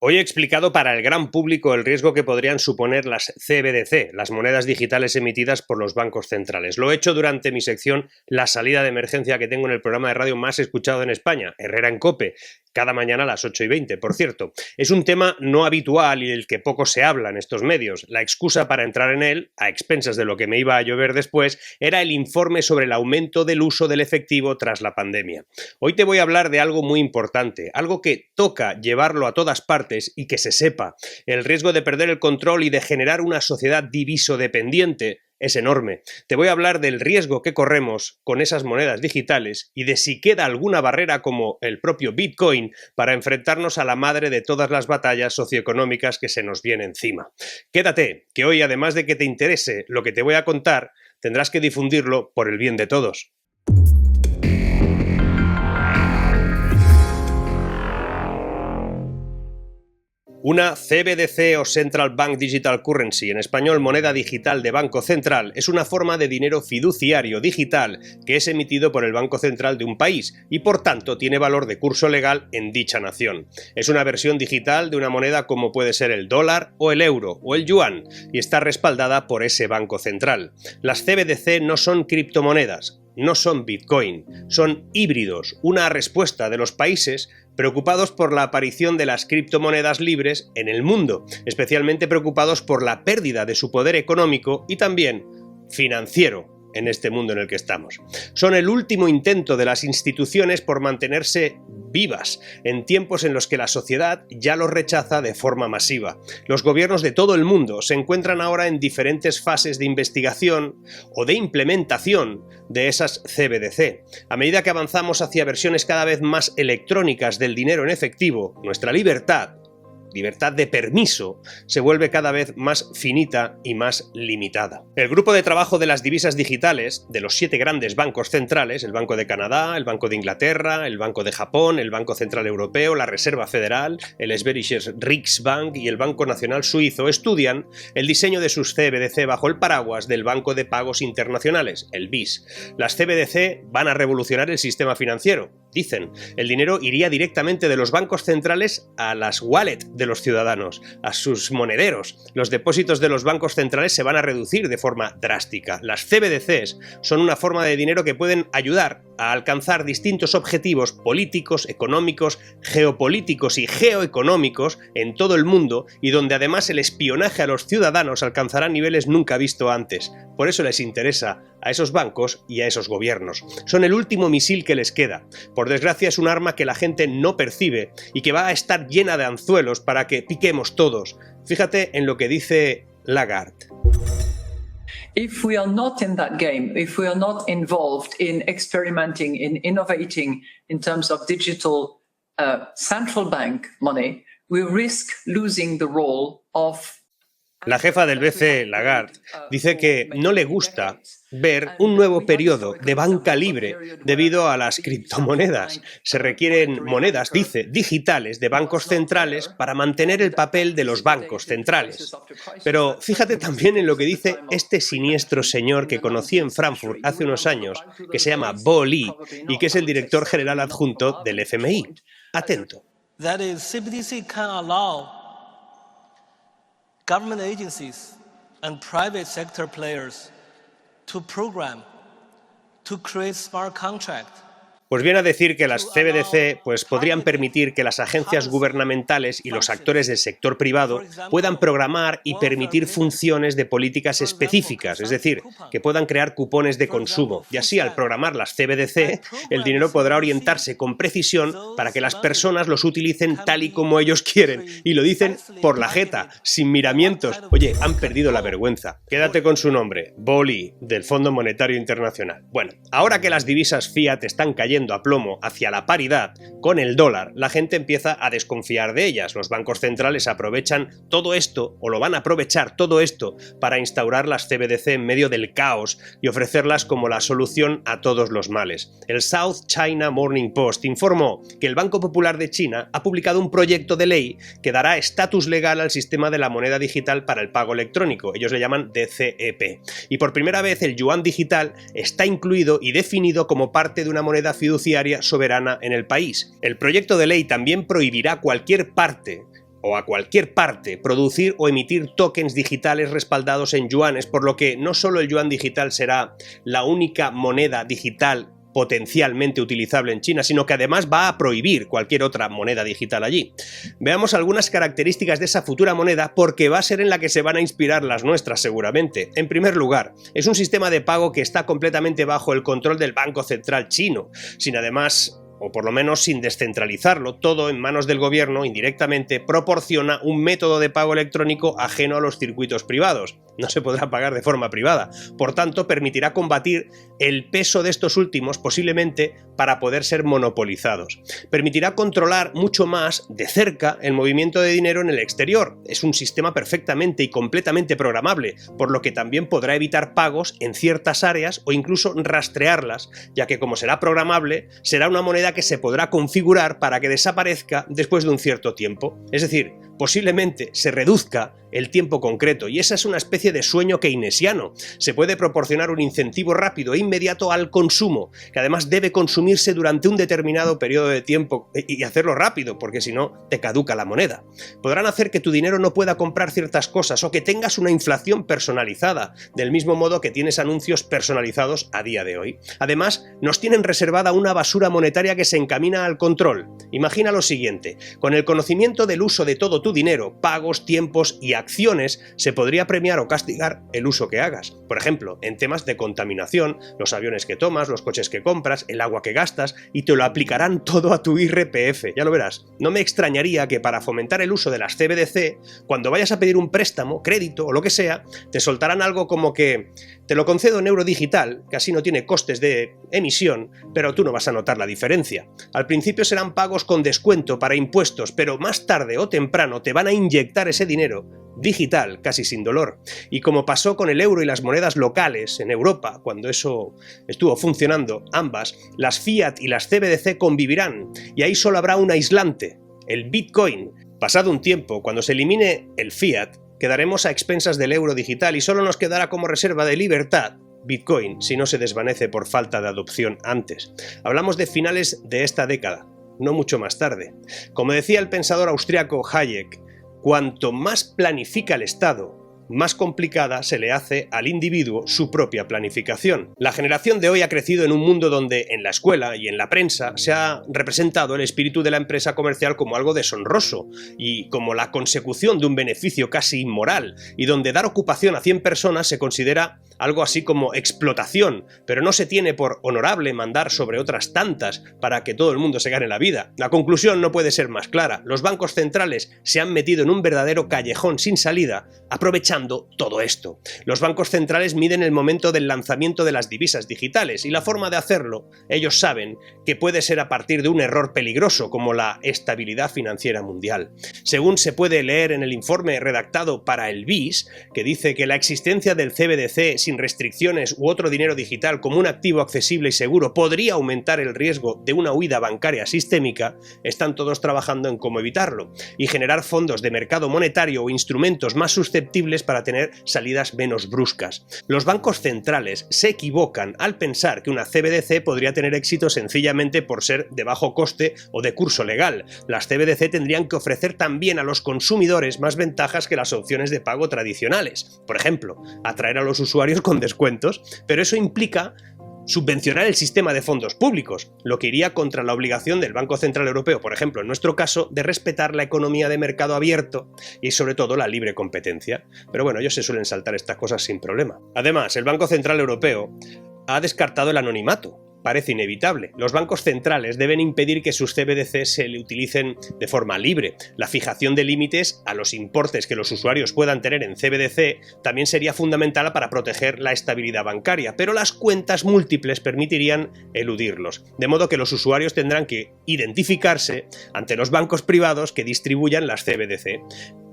Hoy he explicado para el gran público el riesgo que podrían suponer las CBDC, las monedas digitales emitidas por los bancos centrales. Lo he hecho durante mi sección La salida de emergencia que tengo en el programa de radio más escuchado en España, Herrera en COPE, cada mañana a las 8:20, por cierto. Es un tema no habitual y del que poco se habla en estos medios. La excusa para entrar en él, a expensas de lo que me iba a llover después, era el informe sobre el aumento del uso del efectivo tras la pandemia. Hoy te voy a hablar de algo muy importante, algo que toca llevarlo a todas partes y que se sepa. El riesgo de perder el control y de generar una sociedad divisodependiente es enorme. Te voy a hablar del riesgo que corremos con esas monedas digitales y de si queda alguna barrera como el propio Bitcoin para enfrentarnos a la madre de todas las batallas socioeconómicas que se nos viene encima. Quédate, que hoy, además de que te interese lo que te voy a contar, tendrás que difundirlo por el bien de todos. Una CBDC o Central Bank Digital Currency, en español moneda digital de Banco Central, es una forma de dinero fiduciario digital que es emitido por el Banco Central de un país y por tanto tiene valor de curso legal en dicha nación. Es una versión digital de una moneda como puede ser el dólar o el euro o el yuan y está respaldada por ese Banco Central. Las CBDC no son criptomonedas. No son Bitcoin, son híbridos, una respuesta de los países preocupados por la aparición de las criptomonedas libres en el mundo, especialmente preocupados por la pérdida de su poder económico y también financiero en este mundo en el que estamos. Son el último intento de las instituciones por mantenerse vivas en tiempos en los que la sociedad ya los rechaza de forma masiva. Los gobiernos de todo el mundo se encuentran ahora en diferentes fases de investigación o de implementación de esas CBDC. A medida que avanzamos hacia versiones cada vez más electrónicas del dinero en efectivo, nuestra libertad de permiso, se vuelve cada vez más finita y más limitada. El grupo de trabajo de las divisas digitales, de los 7 grandes bancos centrales, el Banco de Canadá, el Banco de Inglaterra, el Banco de Japón, el Banco Central Europeo, la Reserva Federal, el Schwedische Riksbank y el Banco Nacional Suizo, estudian el diseño de sus CBDC bajo el paraguas del Banco de Pagos Internacionales, el BIS. Las CBDC van a revolucionar el sistema financiero. Dicen, el dinero iría directamente de los bancos centrales a las wallets de los ciudadanos, a sus monederos. Los depósitos de los bancos centrales se van a reducir de forma drástica. Las CBDCs son una forma de dinero que pueden ayudar a alcanzar distintos objetivos políticos, económicos, geopolíticos y geoeconómicos en todo el mundo y donde además el espionaje a los ciudadanos alcanzará niveles nunca visto antes. Por eso les interesa a esos bancos y a esos gobiernos. Son el último misil que les queda. Por desgracia es un arma que la gente no percibe y que va a estar llena de anzuelos para que piquemos todos. Fíjate en lo que dice Lagarde. If we are not in that game, if we are not involved in experimenting, in innovating in terms of digital central bank money, we risk losing the role of... La jefa del BCE, Lagarde, dice que no le gusta ver un nuevo periodo de banca libre debido a las criptomonedas. Se requieren monedas, dice, digitales de bancos centrales para mantener el papel de los bancos centrales. Pero fíjate también en lo que dice este siniestro señor que conocí en Frankfurt hace unos años, que se llama Bo Li y que es el director general adjunto del FMI. Atento. Government agencies and private sector players to program, to create smart contracts. Pues viene a decir que las CBDC podrían permitir que las agencias gubernamentales y los actores del sector privado puedan programar y permitir funciones de políticas específicas, es decir, que puedan crear cupones de consumo. Y así, al programar las CBDC, el dinero podrá orientarse con precisión para que las personas los utilicen tal y como ellos quieren. Y lo dicen por la jeta, sin miramientos. Oye, han perdido la vergüenza. Quédate con su nombre, Bo Li, del Fondo Monetario Internacional. Bueno, ahora que las divisas fiat están cayendo a plomo hacia la paridad con el dólar, la gente empieza a desconfiar de ellas. Los bancos centrales aprovechan todo esto, o lo van a aprovechar todo esto, para instaurar las CBDC en medio del caos y ofrecerlas como la solución a todos los males. El South China Morning Post informó que el Banco Popular de China ha publicado un proyecto de ley que dará estatus legal al sistema de la moneda digital para el pago electrónico. Ellos le llaman DCEP. Y por primera vez el yuan digital está incluido y definido como parte de una moneda fiduciaria soberana en el país. El proyecto de ley también prohibirá cualquier parte o a cualquier parte producir o emitir tokens digitales respaldados en yuanes, por lo que no solo el yuan digital será la única moneda digital potencialmente utilizable en China, sino que además va a prohibir cualquier otra moneda digital allí. Veamos algunas características de esa futura moneda, porque va a ser en la que se van a inspirar las nuestras seguramente. En primer lugar, es un sistema de pago que está completamente bajo el control del Banco Central chino, sin además, o por lo menos sin descentralizarlo, todo en manos del gobierno indirectamente proporciona un método de pago electrónico ajeno a los circuitos privados. No se podrá pagar de forma privada. Por tanto, permitirá combatir el peso de estos últimos, posiblemente para poder ser monopolizados. Permitirá controlar mucho más de cerca el movimiento de dinero en el exterior. Es un sistema perfectamente y completamente programable, por lo que también podrá evitar pagos en ciertas áreas o incluso rastrearlas, ya que como será programable, será una moneda que se podrá configurar para que desaparezca después de un cierto tiempo. Es decir, posiblemente se reduzca el tiempo concreto, y esa es una especie de sueño keynesiano. Se puede proporcionar un incentivo rápido e inmediato al consumo, que además debe consumirse durante un determinado periodo de tiempo, y hacerlo rápido, porque si no te caduca la moneda. Podrán hacer que tu dinero no pueda comprar ciertas cosas, o que tengas una inflación personalizada, del mismo modo que tienes anuncios personalizados a día de hoy. Además, nos tienen reservada una basura monetaria que se encamina al control. Imagina lo siguiente: con el conocimiento del uso de todo tu dinero, pagos, tiempos y acciones, se podría premiar o castigar el uso que hagas. Por ejemplo, en temas de contaminación, los aviones que tomas, los coches que compras, el agua que gastas, y te lo aplicarán todo a tu IRPF, ya lo verás. No me extrañaría que para fomentar el uso de las CBDC, cuando vayas a pedir un préstamo, crédito o lo que sea, te soltarán algo como que te lo concedo en euro digital, que así no tiene costes de emisión, pero tú no vas a notar la diferencia. Al principio serán pagos con descuento para impuestos, pero más tarde o temprano te van a inyectar ese dinero digital, casi sin dolor. Y como pasó con el euro y las monedas locales en Europa, cuando eso estuvo funcionando, ambas, las fiat y las CBDC convivirán, y ahí solo habrá un aislante, el Bitcoin. Pasado un tiempo, cuando se elimine el fiat, quedaremos a expensas del euro digital y solo nos quedará como reserva de libertad Bitcoin, si no se desvanece por falta de adopción antes. Hablamos de finales de esta década, no mucho más tarde. Como decía el pensador austriaco Hayek, cuanto más planifica el Estado, más complicada se le hace al individuo su propia planificación. La generación de hoy ha crecido en un mundo donde en la escuela y en la prensa se ha representado el espíritu de la empresa comercial como algo deshonroso y como la consecución de un beneficio casi inmoral, y donde dar ocupación a 100 personas se considera algo así como explotación, pero no se tiene por honorable mandar sobre otras tantas para que todo el mundo se gane la vida. La conclusión no puede ser más clara: los bancos centrales se han metido en un verdadero callejón sin salida, aprovechando todo esto. Los bancos centrales miden el momento del lanzamiento de las divisas digitales, y la forma de hacerlo, ellos saben que puede ser a partir de un error peligroso como la estabilidad financiera mundial. Según se puede leer en el informe redactado para el BIS, que dice que la existencia del CBDC sin restricciones u otro dinero digital como un activo accesible y seguro podría aumentar el riesgo de una huida bancaria sistémica, están todos trabajando en cómo evitarlo y generar fondos de mercado monetario o instrumentos más susceptibles para tener salidas menos bruscas. Los bancos centrales se equivocan al pensar que una CBDC podría tener éxito sencillamente por ser de bajo coste o de curso legal. Las CBDC tendrían que ofrecer también a los consumidores más ventajas que las opciones de pago tradicionales. Por ejemplo, atraer a los usuarios con descuentos, pero eso implica subvencionar el sistema de fondos públicos, lo que iría contra la obligación del Banco Central Europeo, por ejemplo, en nuestro caso, de respetar la economía de mercado abierto y sobre todo la libre competencia. Pero bueno, ellos se suelen saltar estas cosas sin problema. Además, el Banco Central Europeo ha descartado el anonimato. Parece inevitable. Los bancos centrales deben impedir que sus CBDC se le utilicen de forma libre. La fijación de límites a los importes que los usuarios puedan tener en CBDC también sería fundamental para proteger la estabilidad bancaria, pero las cuentas múltiples permitirían eludirlos, de modo que los usuarios tendrán que identificarse ante los bancos privados que distribuyan las CBDC.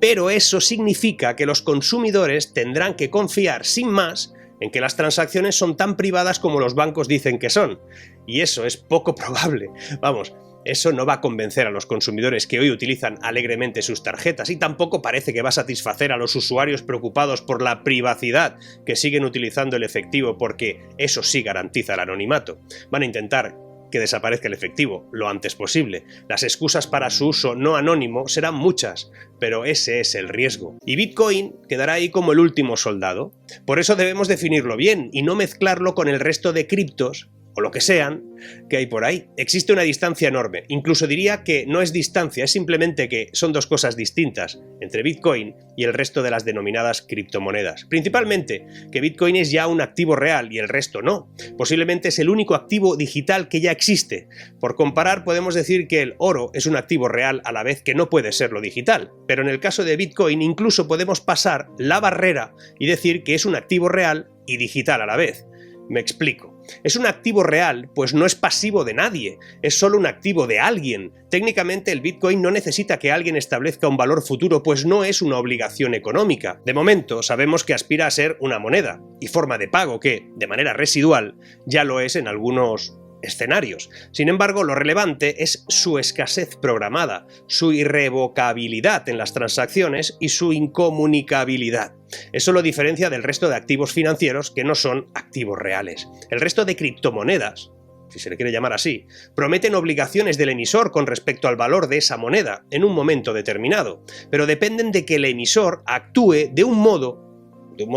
Pero eso significa que los consumidores tendrán que confiar sin más en que las transacciones son tan privadas como los bancos dicen que son. Y eso es poco probable. Vamos, eso no va a convencer a los consumidores que hoy utilizan alegremente sus tarjetas, y tampoco parece que va a satisfacer a los usuarios preocupados por la privacidad que siguen utilizando el efectivo, porque eso sí garantiza el anonimato. Van a intentar que desaparezca el efectivo lo antes posible. Las excusas para su uso no anónimo serán muchas, pero ese es el riesgo. Y Bitcoin quedará ahí como el último soldado. Por eso debemos definirlo bien y no mezclarlo con el resto de criptos, o lo que sean, que hay por ahí. Existe una distancia enorme. Incluso diría que no es distancia, es simplemente que son dos cosas distintas entre Bitcoin y el resto de las denominadas criptomonedas. Principalmente que Bitcoin es ya un activo real y el resto no. Posiblemente es el único activo digital que ya existe. Por comparar, podemos decir que el oro es un activo real a la vez que no puede serlo digital. Pero en el caso de Bitcoin incluso podemos pasar la barrera y decir que es un activo real y digital a la vez. Me explico. Es un activo real, pues no es pasivo de nadie, es solo un activo de alguien. Técnicamente el Bitcoin no necesita que alguien establezca un valor futuro, pues no es una obligación económica. De momento sabemos que aspira a ser una moneda y forma de pago que, de manera residual, ya lo es en algunos escenarios. Sin embargo, lo relevante es su escasez programada, su irrevocabilidad en las transacciones y su incomunicabilidad. Eso lo diferencia del resto de activos financieros que no son activos reales. El resto de criptomonedas, si se le quiere llamar así, prometen obligaciones del emisor con respecto al valor de esa moneda en un momento determinado, pero dependen de que el emisor actúe de un modo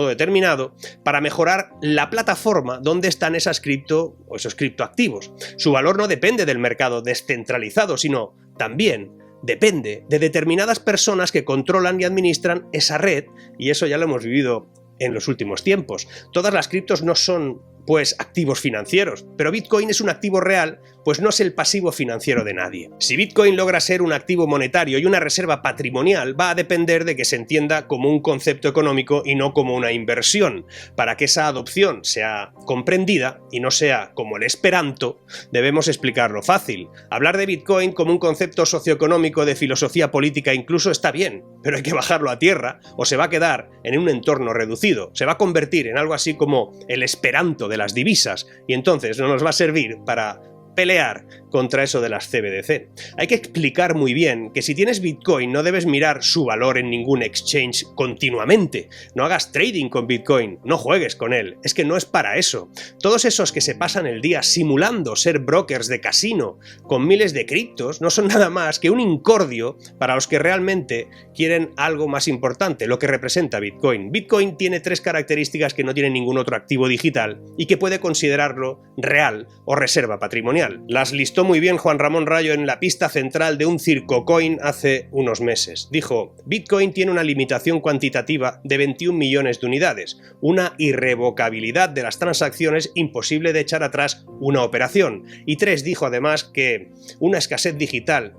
determinado para mejorar la plataforma donde están esas cripto o esos criptoactivos. Su valor no depende del mercado descentralizado, sino también depende de determinadas personas que controlan y administran esa red, y eso ya lo hemos vivido en los últimos tiempos. Todas las criptos no son pues activos financieros, pero Bitcoin es un activo real, pues no es el pasivo financiero de nadie. Si Bitcoin logra ser un activo monetario y una reserva patrimonial, va a depender de que se entienda como un concepto económico y no como una inversión. Para que esa adopción sea comprendida y no sea como el esperanto, debemos explicarlo fácil. Hablar de Bitcoin como un concepto socioeconómico de filosofía política incluso está bien, pero hay que bajarlo a tierra o se va a quedar en un entorno reducido. Se va a convertir en algo así como el esperanto de las divisas y entonces no nos va a servir para pelear contra eso de las CBDC. Hay que explicar muy bien que si tienes Bitcoin no debes mirar su valor en ningún exchange continuamente. No hagas trading con Bitcoin, no juegues con él, es que no es para eso. Todos esos que se pasan el día simulando ser brokers de casino con miles de criptos no son nada más que un incordio para los que realmente quieren algo más importante, lo que representa Bitcoin. Bitcoin tiene tres características que no tiene ningún otro activo digital y que puede considerarlo real o reserva patrimonial. Las listó muy bien Juan Ramón Rayo en la pista central de un circo coin hace unos meses. Dijo: Bitcoin tiene una limitación cuantitativa de 21 millones de unidades, una irrevocabilidad de las transacciones imposible de echar atrás una operación. Y 3, dijo además que una escasez digital,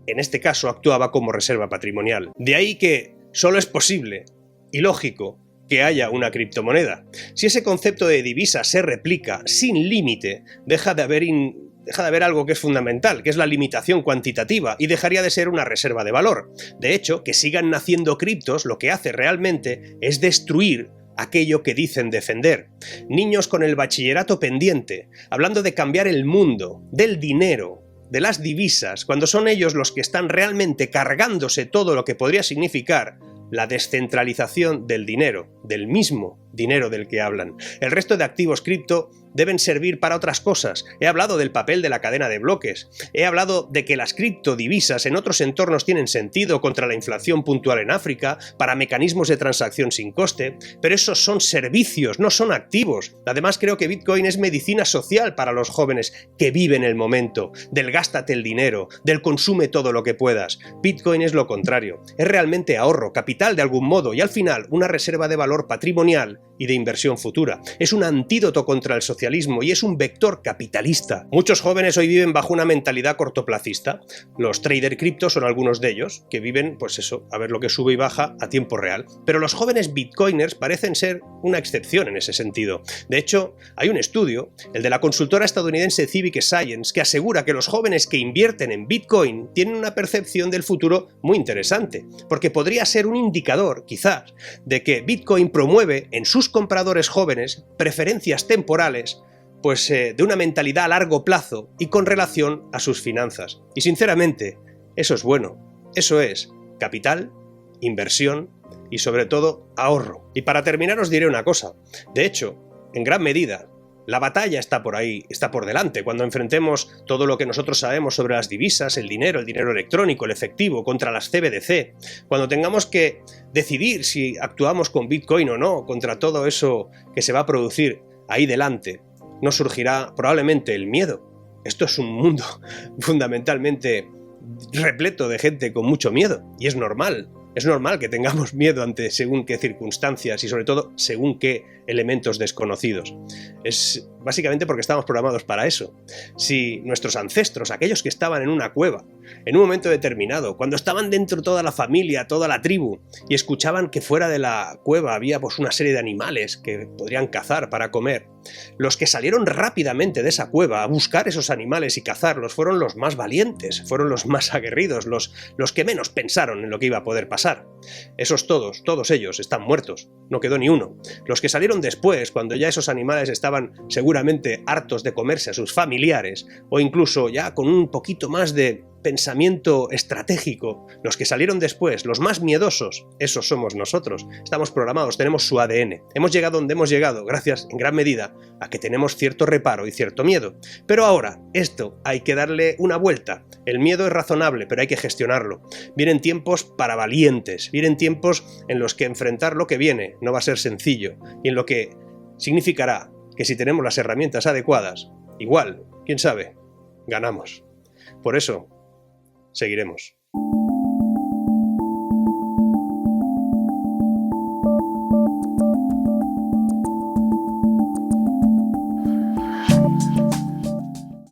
en este caso actuaba como reserva patrimonial. De ahí que solo es posible y lógico que haya una criptomoneda. Si ese concepto de divisa se replica sin límite, deja de haber algo que es fundamental, que es la limitación cuantitativa, y dejaría de ser una reserva de valor. De hecho, que sigan naciendo criptos lo que hace realmente es destruir aquello que dicen defender. Niños con el bachillerato pendiente, hablando de cambiar el mundo, del dinero, de las divisas, cuando son ellos los que están realmente cargándose todo lo que podría significar la descentralización del dinero, del mismo dinero del que hablan. El resto de activos cripto deben servir para otras cosas. He hablado del papel de la cadena de bloques. He hablado de que las criptodivisas en otros entornos tienen sentido contra la inflación puntual en África, para mecanismos de transacción sin coste, pero esos son servicios, no son activos. Además, creo que Bitcoin es medicina social para los jóvenes que viven el momento, del gástate el dinero, del consume todo lo que puedas. Bitcoin es lo contrario. Es realmente ahorro, capital de algún modo y al final una reserva de valor patrimonial y de inversión futura. Es un antídoto contra el socialismo y es un vector capitalista. Muchos jóvenes hoy viven bajo una mentalidad cortoplacista. Los trader cripto son algunos de ellos, que viven, pues eso, a ver lo que sube y baja a tiempo real. Pero los jóvenes bitcoiners parecen ser una excepción en ese sentido. De hecho, hay un estudio, el de la consultora estadounidense Civic Science, que asegura que los jóvenes que invierten en Bitcoin tienen una percepción del futuro muy interesante, porque podría ser un indicador, quizás, de que Bitcoin promueve en sus compradores jóvenes preferencias temporales, pues de una mentalidad a largo plazo y con relación a sus finanzas. Y sinceramente, eso es bueno. Eso es capital, inversión y sobre todo ahorro. Y para terminar os diré una cosa. De hecho, en gran medida, La batalla está por ahí, está por delante. Cuando enfrentemos todo lo que nosotros sabemos sobre las divisas, el dinero electrónico, el efectivo, contra las CBDC, cuando tengamos que decidir si actuamos con Bitcoin o no, contra todo eso que se va a producir ahí delante, nos surgirá probablemente el miedo. Esto es un mundo fundamentalmente repleto de gente con mucho miedo, y es normal. Es normal que tengamos miedo ante según qué circunstancias y sobre todo según qué elementos desconocidos. Es básicamente porque estamos programados para eso. Si nuestros ancestros, aquellos que estaban en una cueva, en un momento determinado, cuando estaban dentro toda la familia, toda la tribu, y escuchaban que fuera de la cueva había pues una serie de animales que podrían cazar para comer, los que salieron rápidamente de esa cueva a buscar esos animales y cazarlos fueron los más valientes, fueron los más aguerridos, los que menos pensaron en lo que iba a poder pasar. Esos todos ellos están muertos, no quedó ni uno. Los que salieron después, cuando ya esos animales estaban seguramente hartos de comerse a sus familiares, o incluso ya con un poquito más de pensamiento estratégico, los que salieron después, los más miedosos, esos somos nosotros. Estamos programados, tenemos su ADN. Hemos llegado donde hemos llegado, gracias en gran medida a que tenemos cierto reparo y cierto miedo. Pero ahora, esto hay que darle una vuelta. El miedo es razonable, pero hay que gestionarlo. Vienen tiempos para valientes, vienen tiempos en los que enfrentar lo que viene no va a ser sencillo, y en lo que significará que si tenemos las herramientas adecuadas, igual, quién sabe, ganamos. Por eso, seguiremos.